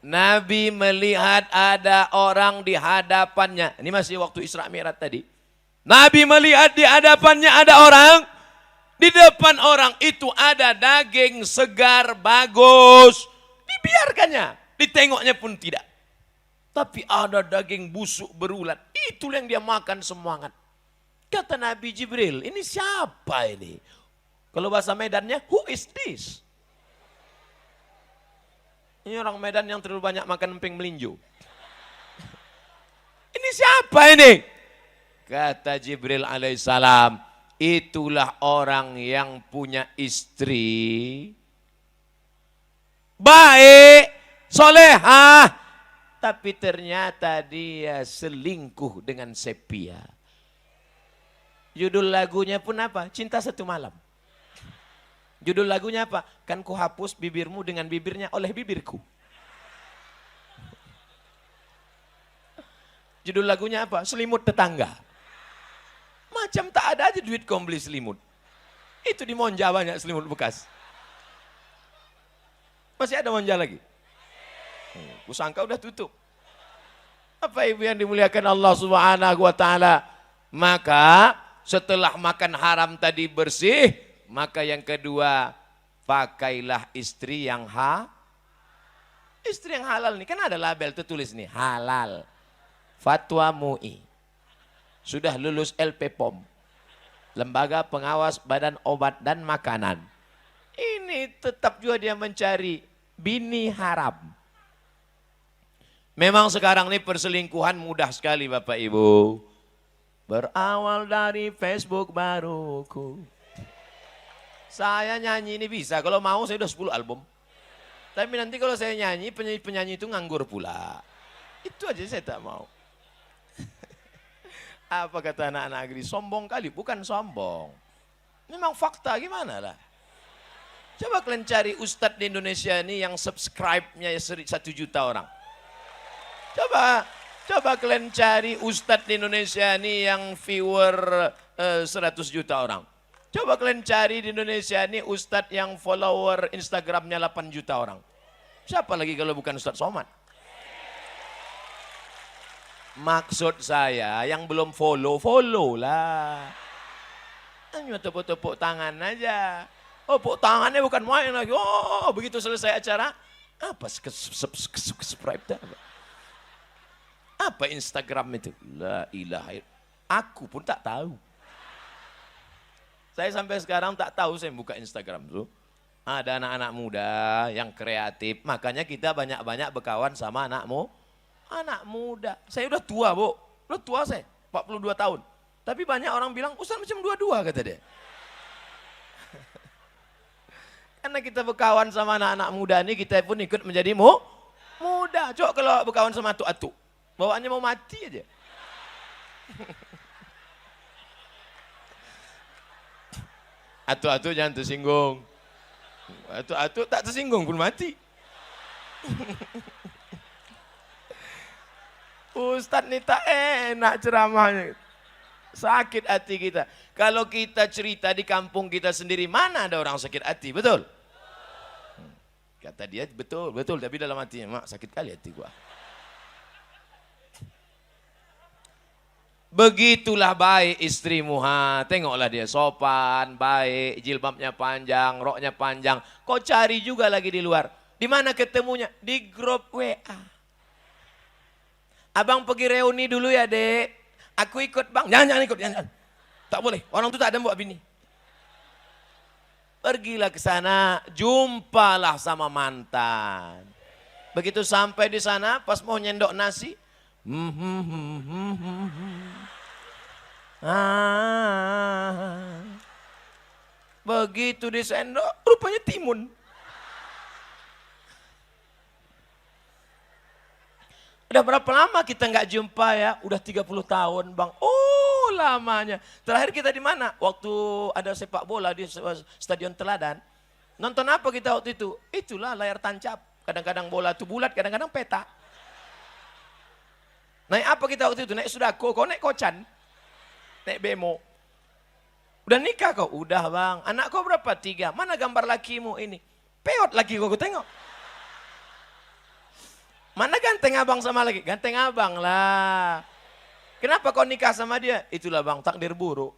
Nabi melihat ada orang di hadapannya. Ini masih waktu Isra Mi'raj tadi. Nabi melihat di hadapannya ada orang. Di depan orang itu ada daging segar, bagus. Dibiarkannya. Ditengoknya pun tidak. Tapi ada daging busuk berulat. Itulah yang dia makan semangat. Kata Nabi Jibril, ini siapa ini? Kalau bahasa Medannya, who is this? Ini orang Medan yang terlalu banyak makan emping melinjo. Ini siapa ini? Kata Jibril alaihissalam, itulah orang yang punya istri baik, solehah, tapi ternyata dia selingkuh dengan sepia. Judul lagunya pun apa? Cinta Satu Malam. Judul lagunya apa? Kan ku hapus bibirmu dengan bibirnya oleh bibirku. Judul lagunya apa? Selimut Tetangga. Macam tak ada aja duit kau beli selimut. Itu di Monja banyak selimut bekas. Masih ada Monja lagi? Kusangka udah tutup. Apa ibu yang dimuliakan Allah Subhanahu wa taala? Maka setelah makan haram tadi bersih, maka yang kedua, pakailah istri yang istri yang halal nih. Kan ada label tertulis nih, halal. Fatwa MUI. Sudah lulus LPPOM. Lembaga Pengawas Badan Obat dan Makanan. Ini tetap juga dia mencari bini haram. Memang sekarang ini perselingkuhan mudah sekali Bapak Ibu. Berawal dari Facebook baruku. Saya nyanyi ini bisa, kalau mau saya udah 10 album. Tapi nanti kalau saya nyanyi, penyanyi itu nganggur pula. Itu aja saya tak mau. Apa kata anak-anak negeri? Sombong kali, bukan sombong. Memang fakta gimana lah. Coba kalian cari ustadz di Indonesia ini yang subscribe-nya 1 juta orang. Coba kalian cari ustadz di Indonesia ini yang viewer 100 juta orang. Coba kalian cari di Indonesia ini ustadz yang follower Instagramnya 8 juta orang. Siapa lagi kalau bukan Ustadz Somad? Maksud saya yang belum follow lah. Hanya tepuk-tepuk tangan aja. Oh, tepuk tangannya bukan main lagi. Oh, begitu selesai acara. Apa subscribe dah? Apa Instagram itu? La ilaha illallah. Aku pun tak tahu. Saya sampai sekarang tak tahu saya buka Instagram tuh. Ada anak-anak muda yang kreatif. Makanya kita banyak-banyak berkawan sama anak muda. Saya udah tua, Bu. Udah tua saya, 42 tahun. Tapi banyak orang bilang, Ustaz macam 22 kata dia. Karena kita berkawan sama anak-anak muda ini, kita pun ikut menjadi muda. Coba kalau berkawan sama atu-atu, bawaannya mau mati aja. Atu-atu jangan tersinggung. Atu-atu tak tersinggung pun mati. Ustadz ini tak enak ceramahnya. Sakit hati kita. Kalau kita cerita di kampung kita sendiri, mana ada orang sakit hati, betul? Kata dia betul, tapi dalam hatinya, mak sakit kali hati gua. Begitulah baik istrimu, tengoklah dia sopan, baik, jilbabnya panjang, roknya panjang. Kau cari juga lagi di luar. Di mana ketemunya? Di grup WA. Abang pergi reuni dulu ya, Dek. Aku ikut, Bang. Jangan ikut, jangan. Tak boleh, orang itu tak ada buat bini. Pergilah ke sana, jumpalah sama mantan. Begitu sampai di sana, pas mau nyendok nasi, begitu disendok, rupanya timun. Udah berapa lama kita nggak jumpa ya? Udah 30 tahun, Bang. Oh, lamanya. Terakhir kita di mana? Waktu ada sepak bola di Stadion Teladan. Nonton apa kita waktu itu? Itulah layar tancap. Kadang-kadang bola itu bulat, kadang-kadang peta. Naik apa kita waktu itu? Naik Sudako, kau naik Kocan. Naik Bemo. Udah nikah kau? Udah, Bang. Anak kau berapa? 3. Mana gambar lakimu ini? Peot laki kau tengok. Mana ganteng abang sama lagi? Ganteng abang lah. Kenapa kau nikah sama dia? Itulah bang, takdir buruk.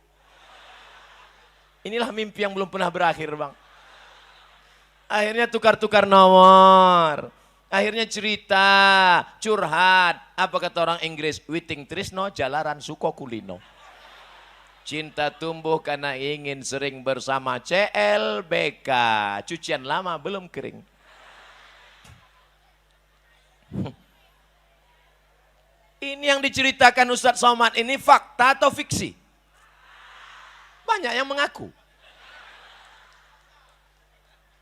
Inilah mimpi yang belum pernah berakhir bang. Akhirnya tukar-tukar nomor. Akhirnya cerita, curhat. Apa kata orang Inggris? Witing trisno jalaran suko kulino. Cinta tumbuh karena ingin sering bersama CLBK. Cucian lama belum kering. Ini yang diceritakan Ustadz Somad ini fakta atau fiksi? Banyak yang mengaku.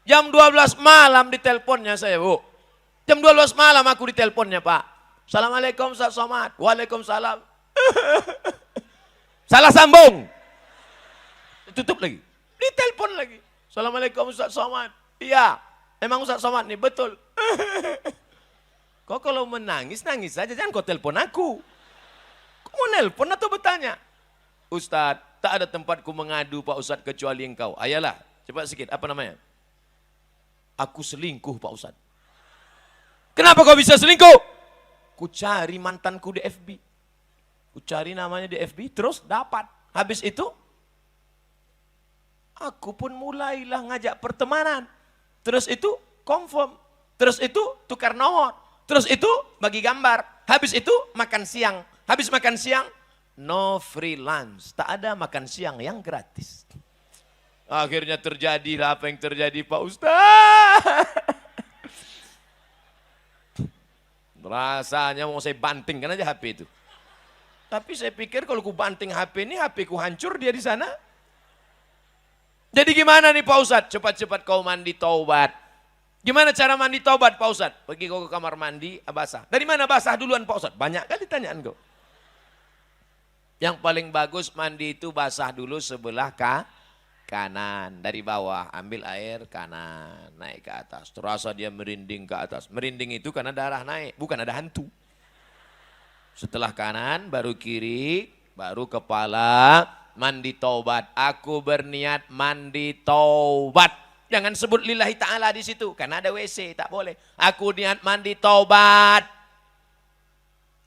Jam 12 malam diteleponnya saya, Bu. Jam 12 malam aku diteleponnya, Pak. Assalamualaikum Ustadz Somad. Waalaikumsalam. Salah sambung. Tutup lagi. Ditelepon lagi. Assalamualaikum Ustadz Somad. Iya, emang Ustadz Somad nih, betul. Kau kalau menangis, nangis saja, jangan kau telepon aku. Kau mau nelpon atau bertanya? Ustadz, tak ada tempatku mengadu Pak Ustadz kecuali engkau. Ayalah, cepat sedikit, apa namanya? Aku selingkuh Pak Ustadz. Kenapa kau bisa selingkuh? Ku cari mantanku di FB. Ku cari namanya di FB, terus dapat. Habis itu, aku pun mulailah ngajak pertemanan. Terus itu, confirm. Terus itu, tukar nomor. Terus itu bagi gambar, habis itu makan siang. Habis makan siang, no free lunch. Tak ada makan siang yang gratis. Akhirnya terjadilah apa yang terjadi Pak Ustaz. Rasanya mau saya bantingkan aja HP itu. Tapi saya pikir kalau ku banting HP ini, HP ku hancur dia di sana. Jadi gimana nih Pak Ustaz? Cepat-cepat kau mandi taubat. Gimana cara mandi taubat Pak Ustadz? Pergi kau ke kamar mandi, basah. Dari mana basah duluan Pak Ustadz? Banyak kali tanyaan kau. Yang paling bagus mandi itu basah dulu sebelah kanan. Dari bawah ambil air kanan, naik ke atas. Terasa dia merinding ke atas. Merinding itu karena darah naik, bukan ada hantu. Setelah kanan, baru kiri, baru kepala, mandi taubat. Aku berniat mandi taubat. Jangan sebut lillahi ta'ala di situ, karena ada WC, tak boleh. Aku niat mandi taubat.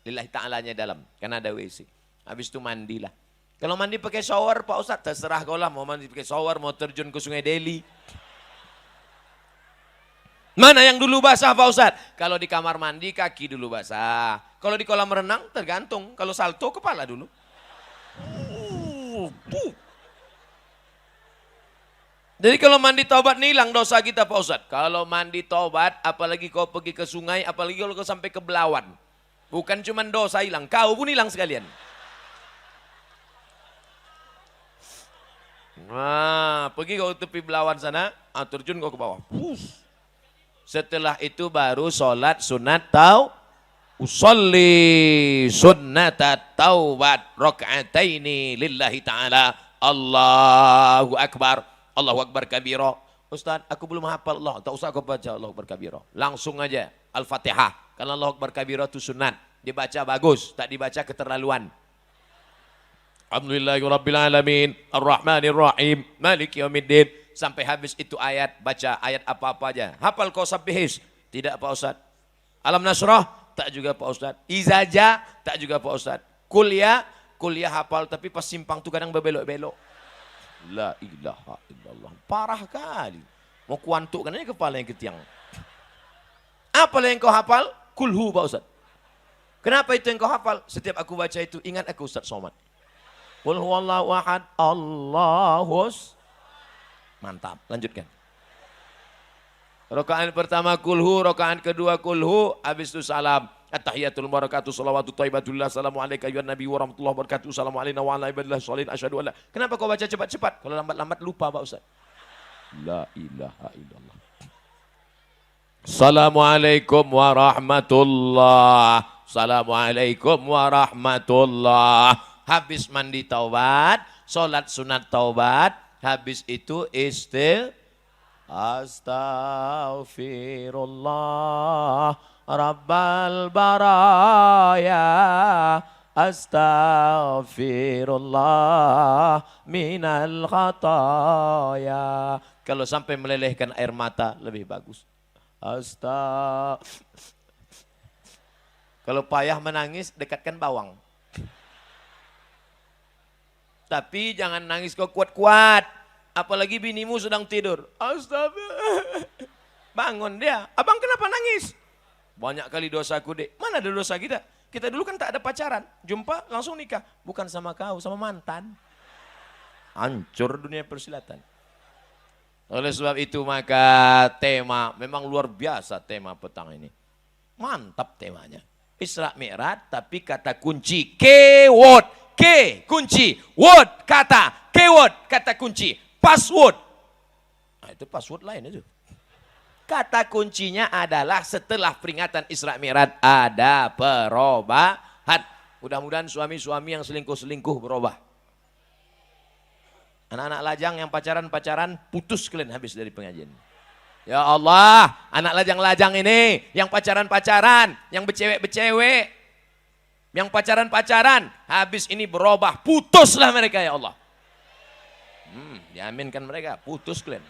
Lillahi ta'alanya dalam, karena ada WC. Habis itu mandilah. Kalau mandi pakai shower, Pak Ustadz, terserah kau lah. Mau mandi pakai shower, mau terjun ke Sungai Deli. Mana yang dulu basah Pak Ustadz? Kalau di kamar mandi, kaki dulu basah. Kalau di kolam renang, tergantung. Kalau salto, kepala dulu. Jadi kalau mandi taubat nih hilang dosa kita Pak Ustadz. Kalau mandi taubat, apalagi kau pergi ke sungai, apalagi kalau kau sampai ke Belawan. Bukan cuma dosa hilang, kau pun hilang sekalian. Nah, pergi kau tepi Belawan sana, terjun kau ke bawah. Setelah itu baru sholat sunat usolli sunnatat taubat rakaataini lillahi ta'ala. Allahu Akbar. Allahu Akbar kabira. Ustaz, aku belum hafal Allah. Tak usah aku baca Allahu Akbar kabira. Langsung aja Al-Fatihah. Karena Allahu Akbar kabira itu sunat. Dibaca bagus, tak dibaca keterlaluan. Alhamdulillahirrabbilalamin. Ar-Rahmanirrahim. Maliki yaumiddin. Sampai habis itu ayat, baca ayat apa-apa aja. Hafal kau sabbihis? Tidak Pak Ustaz. Alam Nasrah? Tak juga Pak Ustaz. Izaja? Tak juga Pak Ustaz. Kuliah hafal tapi pas simpang tuh kadang berbelok-belok. La ilaha illallah. Parah kali. Mau kuantukkan aja kepala yang ketiang. Apa yang kau hafal? Kulhu Pak Ustaz. Kenapa itu yang kau hafal? Setiap aku baca itu ingat aku Ustaz Somad. Qul huwallahu ahad. Allahus. Mantap. Lanjutkan. Rakaat pertama kulhu, rakaat kedua kulhu, habis itu salam. At-tahiyatul barakatuh salawatu thayyibatullah assalamu alayka ya nabi wa rahmatullahi wabarakatuh assalamu alayna wa ala ibadillah sholihin asyhadu an la. Kenapa kau baca cepat-cepat? Kalau lambat-lambat lupa Pak Ustaz. La ilaha illallah. Assalamualaikum warahmatullah. Assalamualaikum warahmatullah. Habis mandi taubat, sholat sunat taubat, habis itu Astaghfirullah Rabbal baraya Astaghfirullah minal khataya. Kalau sampai melelehkan air mata lebih bagus. Kalau payah menangis, dekatkan bawang. Tapi jangan nangis kau kuat-kuat. Apalagi binimu sedang tidur. Astaga. Bangun dia. Abang kenapa nangis? Banyak kali dosaku dek. Mana ada dosa kita? Kita dulu kan tak ada pacaran. Jumpa langsung nikah. Bukan sama kau, sama mantan. Hancur dunia persilatan. Oleh sebab itu maka tema memang luar biasa tema petang ini. Mantap temanya. Isra Mi'raj tapi kata kunci keyword. Ke kunci, word kata, keyword kata kunci, password. Nah, itu password lain itu. Kata kuncinya adalah setelah peringatan Isra Mi'raj ada perubahan. Mudah-mudahan suami-suami yang selingkuh-selingkuh berubah. Anak-anak lajang yang pacaran-pacaran putus kalian habis dari pengajian. Ya Allah, anak lajang-lajang ini yang pacaran-pacaran, yang bercewek-bercewek, yang pacaran-pacaran, habis ini berubah, putuslah mereka ya Allah. Diaminkan mereka, putus kalian.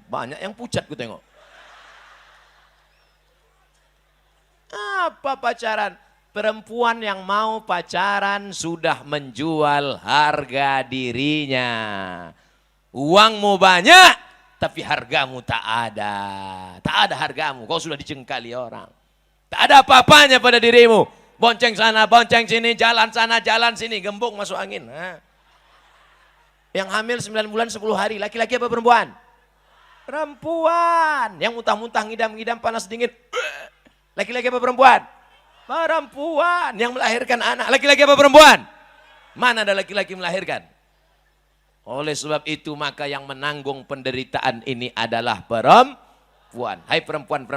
Banyak yang pucat ku tengok. Apa pacaran? Perempuan yang mau pacaran sudah menjual harga dirinya. Uangmu banyak, tapi hargamu tak ada. Tak ada hargamu, kau sudah dicengkali orang. Tak ada apa-apanya pada dirimu. Bonceng sana, bonceng sini, jalan sana, jalan sini, gembung masuk angin. Yang hamil 9 bulan 10 hari, laki-laki apa perempuan? Perempuan. Yang muntah-muntah, ngidam-ngidam, panas dingin. Laki-laki apa perempuan? Perempuan. Yang melahirkan anak, laki-laki apa perempuan? Mana ada laki-laki melahirkan? Oleh sebab itu maka yang menanggung penderitaan ini adalah perempuan. Hai perempuan,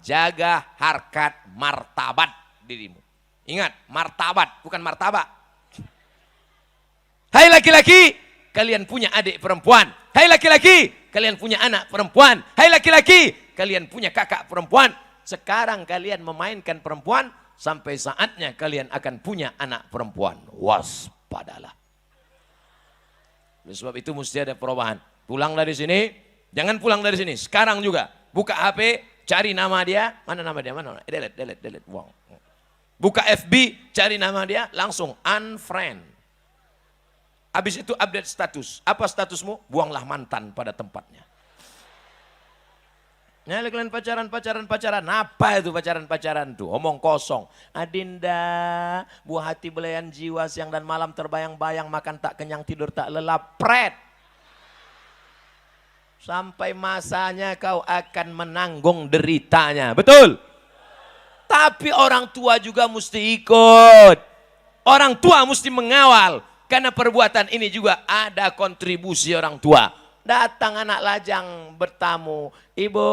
jaga harkat martabat dirimu. Ingat, martabat bukan martabak. Hai laki-laki, kalian punya adik perempuan. Hai laki-laki, kalian punya anak perempuan. Hai laki-laki, kalian punya kakak perempuan. Sekarang kalian memainkan perempuan, sampai saatnya kalian akan punya anak perempuan. Waspadalah. Oleh sebab itu mesti ada perubahan. Pulang dari sini, jangan pulang dari sini. Sekarang juga, buka HP, cari nama dia. Mana nama dia? Mana? Delete. Wow. Buka FB, cari nama dia, langsung unfriend. Habis itu update status. Apa statusmu? Buanglah mantan pada tempatnya. Nah, kalian pacaran. Apa itu pacaran tuh? Omong kosong. Adinda, buah hati belayan jiwa, siang dan malam terbayang-bayang, makan tak kenyang, tidur tak lelap. Pret. Sampai masanya kau akan menanggung deritanya. Betul? Tapi orang tua juga mesti ikut. Orang tua mesti mengawal. Karena perbuatan ini juga ada kontribusi orang tua. Datang anak lajang bertamu. Ibu,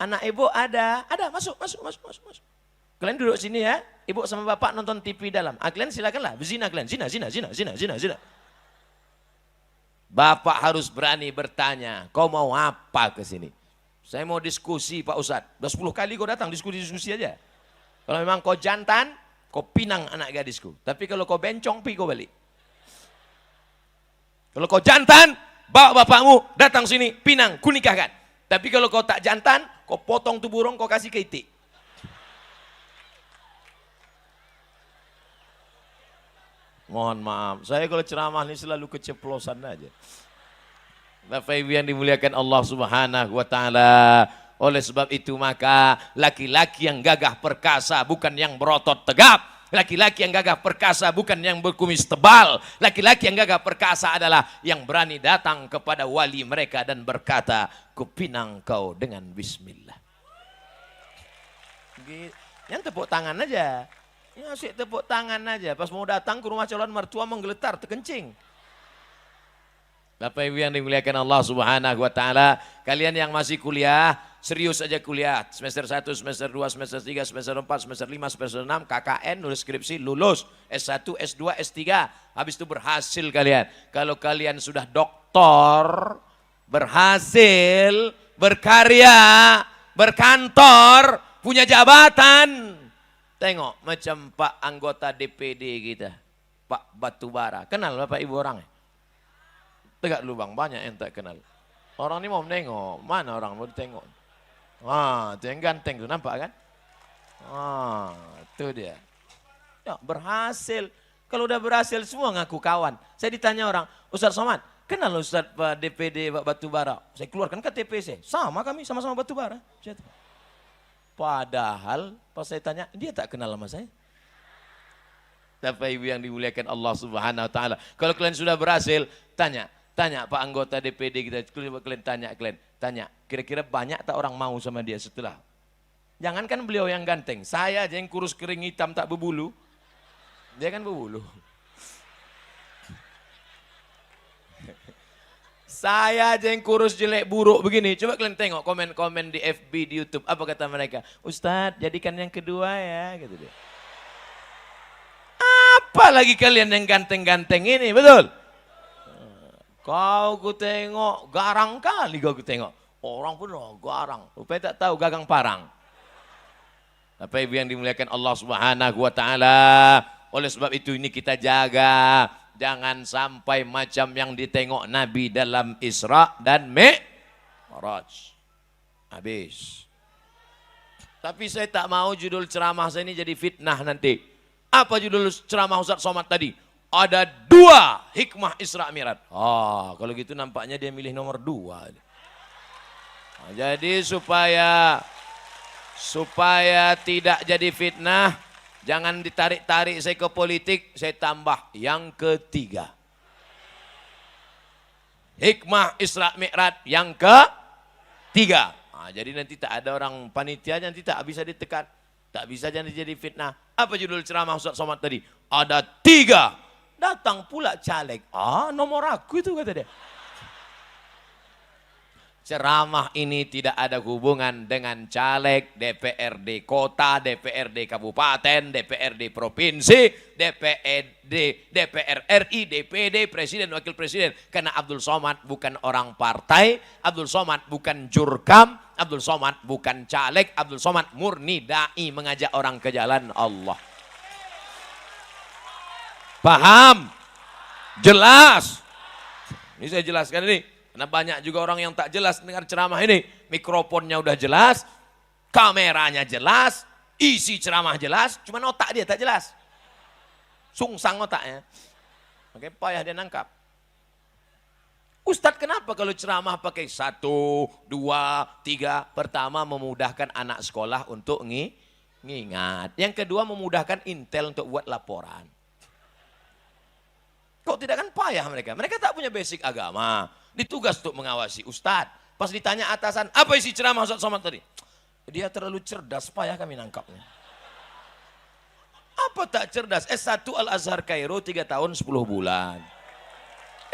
anak ibu ada. Ada, masuk. Kalian duduk sini ya. Ibu sama bapak nonton TV dalam. Kalian silakanlah, berzina kalian. Zina. Bapak harus berani bertanya, kau mau apa ke sini? Saya mau diskusi Pak Ustadz. Udah 10 kali kau datang diskusi aja. Kalau memang kau jantan, kau pinang anak gadisku. Tapi kalau kau bencong, pergi kau balik. Kalau kau jantan, bawa bapakmu datang sini, pinang, kunikahkan. Tapi kalau kau tak jantan, kau potong tuh burung, kau kasih ke itik. Mohon maaf, saya kalau ceramah ini selalu keceplosan aja. Bapak Ibu yang dimuliakan Allah Subhanahu wa Ta'ala. Oleh sebab itu maka laki-laki yang gagah perkasa bukan yang berotot tegap. Laki-laki yang gagah perkasa bukan yang berkumis tebal. Laki-laki yang gagah perkasa adalah yang berani datang kepada wali mereka dan berkata, kupinang kau dengan bismillah. Yang tepuk tangan aja. Ya asik tepuk tangan aja. Pas mau datang ke rumah calon mertua menggeletar, terkencing. Bapak Ibu yang dimuliakan Allah Subhanahu wa Ta'ala, kalian yang masih kuliah, serius aja kuliah. Semester 1, semester 2, semester 3, semester 4, semester 5, semester 6, KKN, nulis skripsi, lulus. S1, S2, S3, habis itu berhasil kalian. Kalau kalian sudah doktor, berhasil, berkarya, berkantor, punya jabatan. Tengok macam Pak anggota DPD kita, Pak Batubara. Kenal Bapak Ibu orangnya? Tegak dulu bang, banyak yang tak kenal. Orang ini mau menengok, mana orang mau ditengok? Itu yang ganteng tuh, nampak kan? Itu dia. Ya, berhasil. Kalau udah berhasil semua ngaku kawan. Saya ditanya orang, Ustaz Somad, kenal Ustaz Pak DPD Pak Batubara? Saya keluarkan KTP saya. Sama kami, sama-sama Batubara. Padahal pas saya tanya, dia tak kenal sama saya. Bapak Ibu yang dimuliakan Allah Subhanahu wa taala. Kalau kalian sudah berhasil, tanya Pak anggota DPD kita, kalian tanya, kira-kira banyak tak orang mau sama dia setelah? Jangankan beliau yang ganteng, saya aja yang kurus kering hitam tak berbulu. Dia kan berbulu. Saya aja yang kurus jelek buruk begini. Coba kalian tengok komen-komen di FB, di YouTube. Apa kata mereka? Ustadz, jadikan yang kedua ya, gitu deh. Apalagi kalian yang ganteng-ganteng ini, betul? Kau ku tengok, garang kali kau ku tengok. Orang pun garang, rupanya tak tahu gagang parang. Apa ibu yang dimuliakan Allah Subhanahu wa taala. Oleh sebab itu ini kita jaga, jangan sampai macam yang ditengok Nabi dalam Isra dan Mi'raj. Habis. Tapi saya tak mau judul ceramah saya ini jadi fitnah nanti. Apa judul ceramah Ustaz Somad tadi? Ada 2 hikmah Isra Mi'raj. Kalau gitu nampaknya dia milih nomor 2. Jadi supaya tidak jadi fitnah, jangan ditarik-tarik saya ke politik, saya tambah yang ketiga. Hikmah Isra Mi'raj yang ketiga. Jadi nanti tak ada orang panitia, nanti tak bisa ditekan. Tak bisa jadi fitnah. Apa judul ceramah Ustaz Somad tadi? Ada 3. Datang pula caleg. Nomor aku itu kata dia. Ceramah ini tidak ada hubungan dengan caleg, DPRD kota, DPRD kabupaten, DPRD provinsi, DPR RI, DPD, presiden, wakil presiden. Karena Abdul Somad bukan orang partai, Abdul Somad bukan jurkam, Abdul Somad bukan caleg, Abdul Somad murni da'i, mengajak orang ke jalan Allah. Paham? Jelas? Ini saya jelaskan ini. Karena banyak juga orang yang tak jelas dengar ceramah ini. Mikrofonnya udah jelas, kameranya jelas, isi ceramah jelas, cuma otak dia tak jelas. Sungsang otaknya. Makanya payah dia nangkap. Ustadz, kenapa kalau ceramah pakai 1, 2, 3? Pertama memudahkan anak sekolah untuk ngingat. Yang kedua memudahkan intel untuk buat laporan. Kok tidak kan payah mereka? Mereka tak punya basic agama. Ditugas untuk mengawasi Ustadz. Pas ditanya atasan, apa isi ceramah Ustadz Somad tadi? Dia terlalu cerdas, payah kami nangkapnya. Apa tak cerdas? S1 Al-Azhar Kairo 3 tahun 10 bulan.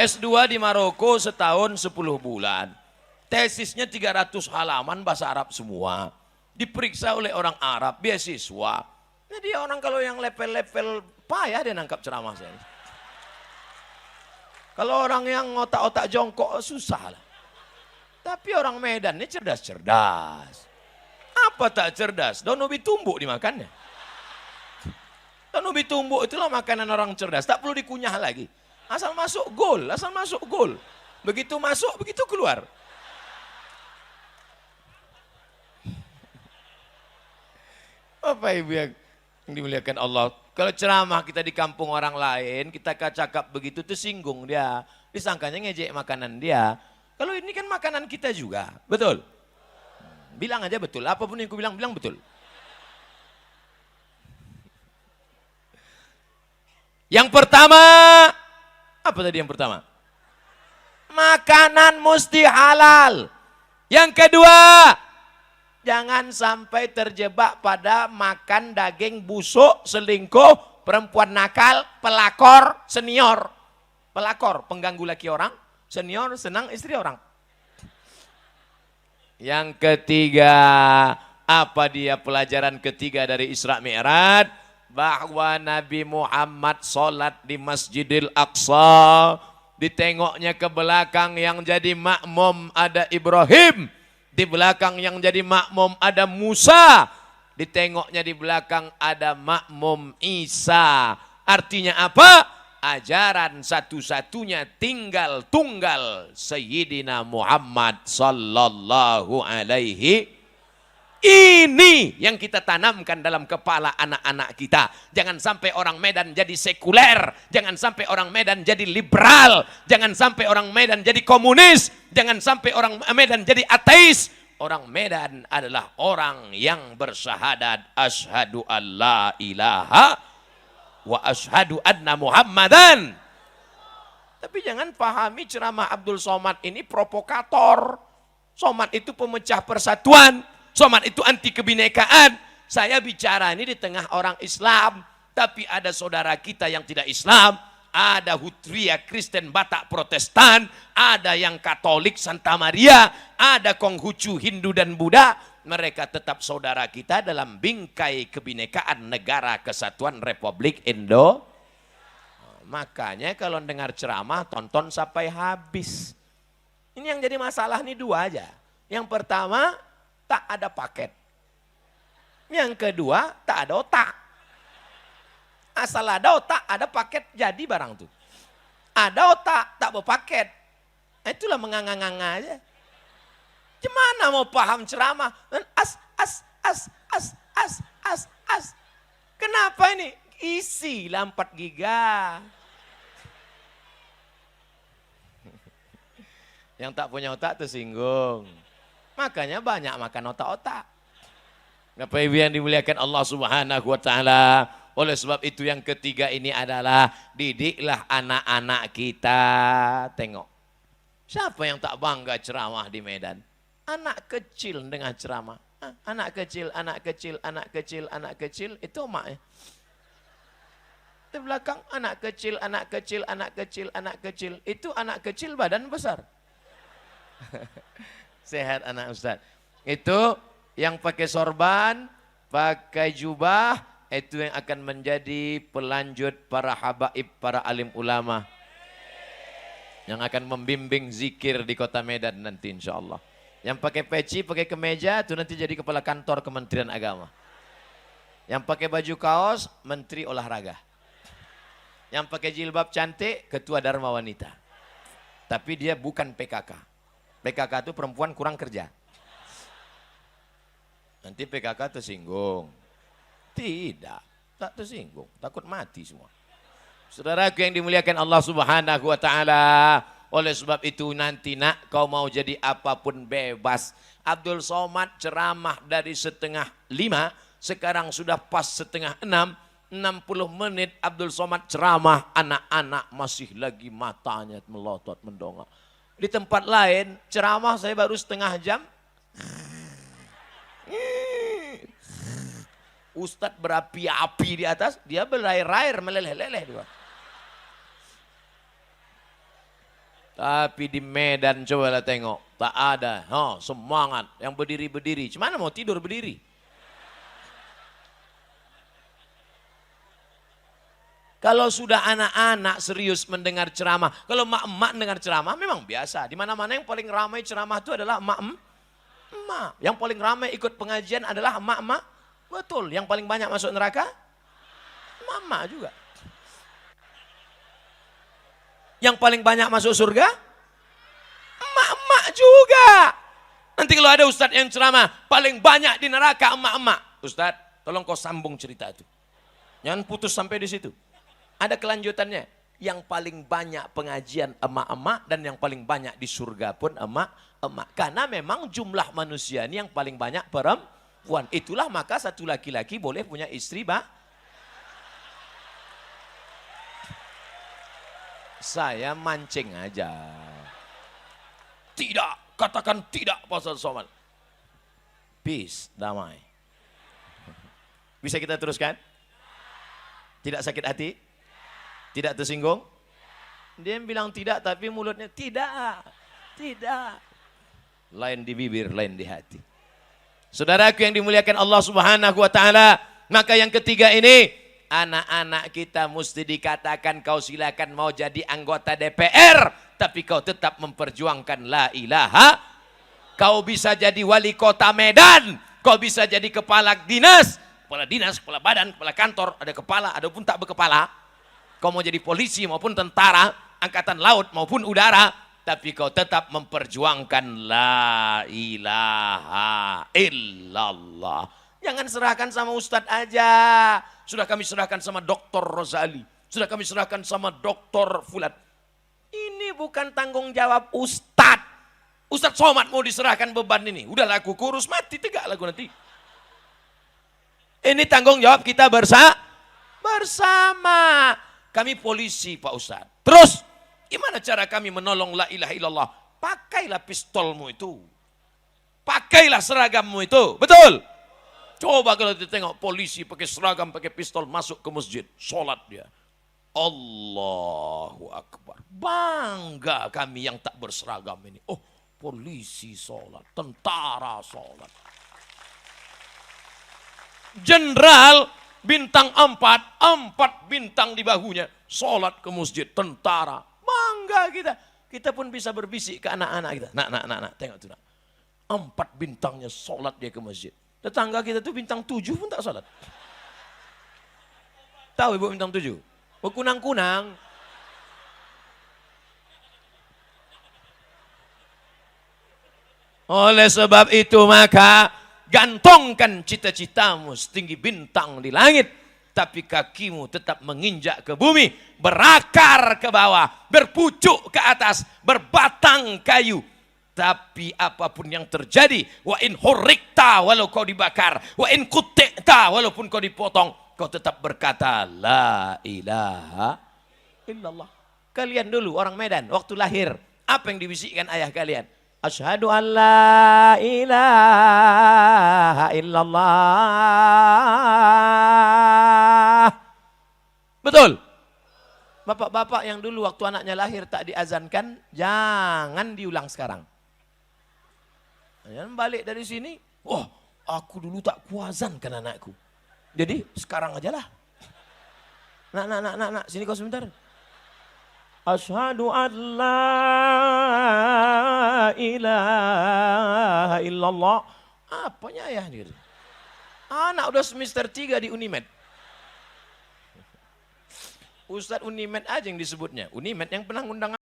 S2 di Maroko setahun 10 bulan. Tesisnya 300 halaman bahasa Arab semua. Diperiksa oleh orang Arab, beasiswa. Jadi orang kalau yang level-level payah dia nangkap ceramah saya. Kalau orang yang otak-otak jongkok susah lah. Tapi orang Medan ini cerdas-cerdas. Apa tak cerdas? Daun ubi tumbuk dimakannya. Daun ubi tumbuk itulah makanan orang cerdas. Tak perlu dikunyah lagi. Asal masuk gol, asal masuk gol. Begitu masuk, begitu keluar. Apa ibu yang dimuliakan Allah? Kalau ceramah kita di kampung orang lain, kita cakap begitu tersinggung dia. Disangkanya ngejek makanan dia. Kalau ini kan makanan kita juga, betul? Bilang aja betul, apapun yang aku bilang betul. Yang pertama, apa tadi yang pertama? Makanan mesti halal. Yang kedua, jangan sampai terjebak pada makan daging busuk, selingkuh, perempuan nakal, pelakor, senior. Pelakor, pengganggu laki orang, senior, senang istri orang. Yang ketiga, apa dia pelajaran ketiga dari Isra Mi'raj? Bahwa Nabi Muhammad sholat di Masjidil Aqsa. Ditengoknya ke belakang yang jadi makmum ada Ibrahim. Di belakang yang jadi makmum ada Musa. Ditengoknya di belakang ada makmum Isa. Artinya apa? Ajaran satu-satunya tunggal Sayyidina Muhammad sallallahu alaihi Ini yang kita tanamkan dalam kepala anak-anak kita. Jangan sampai orang Medan jadi sekuler. Jangan sampai orang Medan jadi liberal. Jangan sampai orang Medan jadi komunis. Jangan sampai orang Medan jadi ateis. Orang Medan adalah orang yang bersyahadat asyhadu alla ilaha wa asyhadu anna Muhammadan. Tapi jangan pahami ceramah Abdul Somad ini provokator. Somad itu pemecah persatuan. Somad itu anti kebinekaan. Saya bicara ini di tengah orang Islam. Tapi ada saudara kita yang tidak Islam. Ada Hutria Kristen Batak Protestan. Ada yang Katolik Santa Maria. Ada Konghucu Hindu dan Buddha. Mereka tetap saudara kita dalam bingkai kebinekaan negara kesatuan Republik Indo. Makanya kalau dengar ceramah tonton sampai habis. Ini yang jadi masalah nih dua aja. Yang pertama, tak ada paket. Yang kedua, tak ada otak. Asal ada otak, ada paket, jadi barang tuh. Ada otak, tak berpaket. Itulah menganga-nganga aja. Gimana mau paham ceramah? As. Kenapa ini? Isi lah 4 giga. Yang tak punya otak tersinggung. Makanya banyak makan otak-otak. Bapak Ibu yang dimuliakan Allah Subhanahu wa taala. Oleh sebab itu yang ketiga ini adalah didiklah anak-anak kita. Tengok. Siapa yang tak bangga ceramah di Medan? Anak kecil dengan ceramah. Anak kecil itu emaknya. Di belakang anak kecil itu anak kecil badan besar. Sehat anak Ustaz. Itu yang pakai sorban, pakai jubah, itu yang akan menjadi pelanjut para habaib, para alim ulama. Yang akan membimbing zikir di kota Medan nanti insya Allah. Yang pakai peci, pakai kemeja, itu nanti jadi kepala kantor Kementerian Agama. Yang pakai baju kaos, Menteri Olahraga. Yang pakai jilbab cantik, Ketua Dharma Wanita. Tapi dia bukan PKK. PKK itu perempuan kurang kerja. Nanti PKK tersinggung. Tidak, tak tersinggung. Takut mati semua. Saudaraku yang dimuliakan Allah Subhanahu wa taala. Oleh sebab itu nanti nak kau mau jadi apapun bebas. Abdul Somad ceramah dari 4:30, sekarang sudah pas 5:30. 60 menit Abdul Somad ceramah, anak-anak masih lagi matanya melotot mendongak. Di tempat lain ceramah saya baru setengah jam. Ustadz berapi-api di atas, dia berair-air meleleh-leleh dia. Tapi di Medan cobalah tengok, tak ada, semangat, yang berdiri-berdiri. Cuma mau tidur berdiri. Kalau sudah anak-anak serius mendengar ceramah, kalau emak-emak mendengar ceramah memang biasa. Di mana-mana yang paling ramai ceramah itu adalah emak-emak. Yang paling ramai ikut pengajian adalah emak-emak. Betul, yang paling banyak masuk neraka emak-emak juga. Yang paling banyak masuk surga emak-emak juga. Nanti kalau ada ustadz yang ceramah paling banyak di neraka emak-emak. Ustadz, tolong kau sambung cerita itu. Jangan putus sampai di situ. Ada kelanjutannya. Yang paling banyak pengajian emak-emak dan yang paling banyak di surga pun emak-emak. Karena memang jumlah manusia ini yang paling banyak perempuan. Itulah maka satu laki-laki boleh punya istri, Pak. Saya mancing aja. Tidak, katakan tidak pasal Somad. Peace, damai. Bisa kita teruskan? Tidak sakit hati? Tidak tersinggung? Dia bilang tidak tapi mulutnya tidak. Tidak. Lain di bibir, lain di hati. Saudaraku yang dimuliakan Allah Subhanahu wa taala, maka yang ketiga ini, anak-anak kita mesti dikatakan kau silakan mau jadi anggota DPR, tapi kau tetap memperjuangkan la ilaha. Kau bisa jadi wali kota Medan, kau bisa jadi kepala dinas, kepala badan, kepala kantor, ada kepala, ada pun tak berkepala. Kau mau jadi polisi maupun tentara, angkatan laut maupun udara, tapi kau tetap memperjuangkan la ilaha illallah. Jangan serahkan sama ustadz aja. Sudah kami serahkan sama Dr. Rozali. Sudah kami serahkan sama Dr. Fulan. Ini bukan tanggung jawab ustadz. Ustadz Somad mau diserahkan beban ini. Udahlah aku kurus, mati tegak lagu nanti. Ini tanggung jawab kita bersama. Kami polisi Pak Ustadz. Terus, gimana cara kami menolong la ilaha illallah? Pakailah pistolmu itu. Pakailah seragammu itu. Betul? Coba kalau ditengok polisi pakai seragam, pakai pistol masuk ke masjid. Sholat dia. Allahu Akbar. Bangga kami yang tak berseragam ini. Oh, polisi sholat, tentara sholat. Jenderal bintang 4 bintang di bahunya. Sholat ke masjid, tentara. Bangga kita. Kita pun bisa berbisik ke anak-anak kita. Nak, tengok tuh nak. 4 bintangnya sholat dia ke masjid. Tetangga kita tuh bintang 7 pun tak sholat. Tahu ibu bintang 7? Kunang-kunang. Oleh sebab itu maka gantungkan cita-citamu setinggi bintang di langit. Tapi kakimu tetap menginjak ke bumi. Berakar ke bawah. Berpucuk ke atas. Berbatang kayu. Tapi apapun yang terjadi, wa in hurrikta walau kau dibakar, wa in kutikta walaupun kau dipotong, kau tetap berkata la ilaha illallah. Kalian dulu orang Medan waktu lahir, apa yang dibisikkan ayah kalian? Asyhadu an la ilaha illallah. Betul? Bapak-bapak yang dulu waktu anaknya lahir tak diazankan, jangan diulang sekarang. Jangan balik dari sini, wah aku dulu tak kuazankan anakku. Jadi sekarang aja lah. Nak, sini kau sebentar. Asyhadu an la ilaha illallah. Apanya ayah dia? Anak udah semester 3 di Unimed. Ustadz Unimed aja yang disebutnya. Unimed yang pernah ngundang